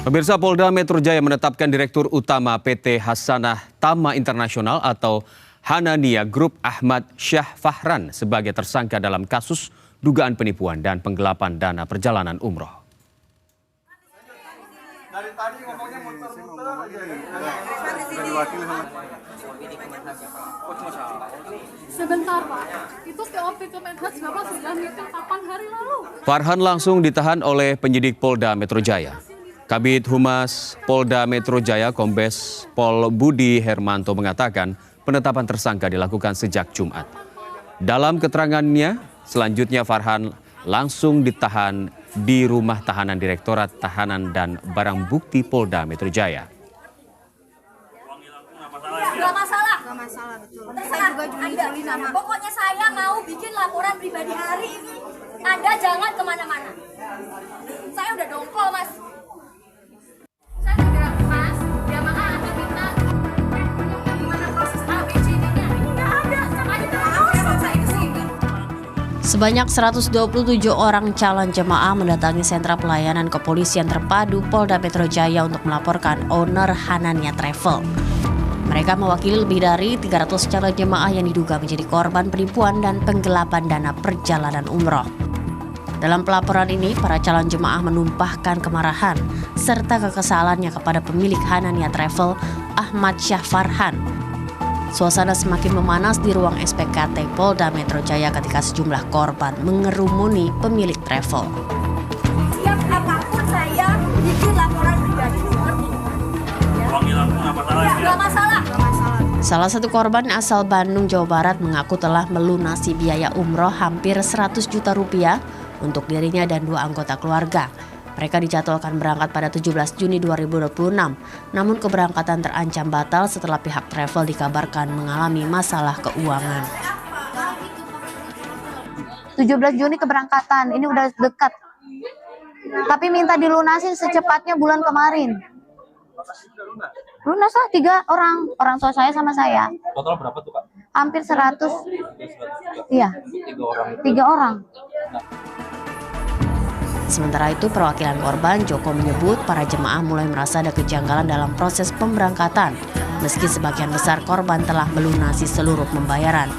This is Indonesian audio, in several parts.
Pemirsa, Polda Metro Jaya menetapkan Direktur Utama PT Hasanah Tama Internasional atau Hanania Group Ahmad Syah Fahran sebagai tersangka dalam kasus dugaan penipuan dan penggelapan dana perjalanan umroh. Dari tadi ngomongnya muter-muter aja. Sebentar Pak, itu POP Kemenhub Bapak sudah meeting kapan hari lalu? Farhan langsung ditahan oleh penyidik Polda Metro Jaya. Kabid Humas Polda Metro Jaya Kombes Pol Budi Hermanto mengatakan penetapan tersangka dilakukan sejak Jumat. Dalam keterangannya, selanjutnya Farhan langsung ditahan di rumah tahanan Direktorat Tahanan dan Barang Bukti Polda Metro Jaya. Gak masalah. Gak masalah, betul. Terserah Anda. Pokoknya saya mau bikin laporan pribadi hari ini. Anda jangan kemana-mana. Saya udah dongkol, Mas. Saya tidak, Mas. Jamaah Anda minta gimana proses ABCD-nya. Ini nggak ada. Sama aja terus saya kesini. Sebanyak 127 orang calon jemaah mendatangi sentra pelayanan kepolisian terpadu Polda Metro Jaya untuk melaporkan owner Hanania Travel. Mereka mewakili lebih dari 300 calon jemaah yang diduga menjadi korban penipuan dan penggelapan dana perjalanan umroh. Dalam pelaporan ini, para calon jemaah menumpahkan kemarahan serta kekesalannya kepada pemilik Hanania Travel, Ahmad Syah Farhan. Suasana semakin memanas di ruang SPKT Polda Metro Jaya ketika sejumlah korban mengerumuni pemilik travel. Siap apapun saya bikin laporan pribadi. Gak masalah. Salah satu korban asal Bandung, Jawa Barat mengaku telah melunasi biaya umroh hampir 100 juta rupiah untuk dirinya dan 2 anggota keluarga. Mereka dijadwalkan berangkat pada 17 Juni 2026, namun keberangkatan terancam batal setelah pihak travel dikabarkan mengalami masalah keuangan. 17 Juni keberangkatan, ini udah dekat. Tapi minta dilunasin secepatnya bulan kemarin. Lunas lah 3 orang tua saya sama saya. Total berapa tuh, Kak? Hampir 100. Iya. 3 orang. Sementara itu, perwakilan korban Joko menyebut para jemaah mulai merasa ada kejanggalan dalam proses pemberangkatan, meski sebagian besar korban telah melunasi seluruh pembayaran.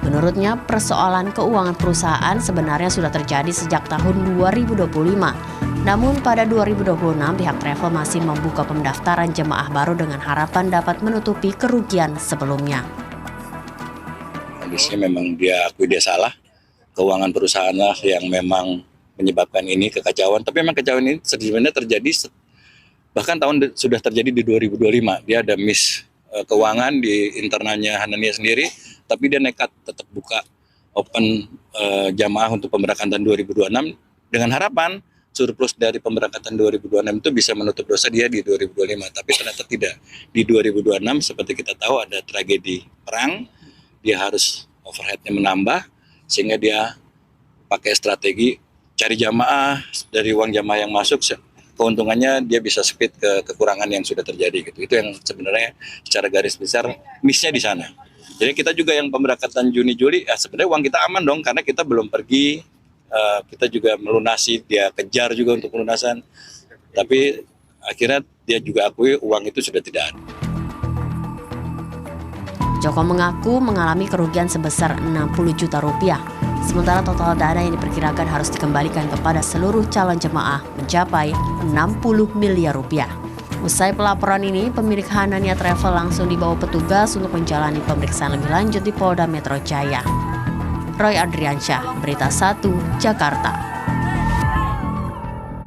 Menurutnya, persoalan keuangan perusahaan sebenarnya sudah terjadi sejak tahun 2025. Namun pada 2026 pihak travel masih membuka pendaftaran jemaah baru dengan harapan dapat menutupi kerugian sebelumnya. Kondisinya memang dia akui dia salah, keuangan perusahaan lah yang memang menyebabkan ini kekacauan. Tapi memang kekacauan ini sebenarnya terjadi bahkan sudah terjadi di 2025. Dia ada miss keuangan di internalnya Hanania sendiri, tapi dia nekat tetap buka open jamaah untuk pemberangkatan 2026 dengan harapan surplus dari pemberangkatan 2026 itu bisa menutup dosa dia di 2025, tapi ternyata tidak. Di 2026 seperti kita tahu ada tragedi perang, dia harus overheadnya menambah sehingga dia pakai strategi cari jamaah dari uang jamaah yang masuk, keuntungannya dia bisa split ke kekurangan yang sudah terjadi gitu. Itu yang sebenarnya secara garis besar missnya di sana. Jadi kita juga yang pemberangkatan Juni-Juli, sebenarnya uang kita aman dong karena kita belum pergi. Kita juga melunasi, dia kejar juga untuk pelunasan, tapi akhirnya dia juga akui uang itu sudah tidak ada. Joko mengaku mengalami kerugian sebesar 60 juta rupiah, sementara total dana yang diperkirakan harus dikembalikan kepada seluruh calon jemaah mencapai 60 miliar rupiah. Usai pelaporan ini, pemilik Hanania Travel langsung dibawa petugas untuk menjalani pemeriksaan lebih lanjut di Polda Metro Jaya. Roy Adriansyah, Berita 1, Jakarta.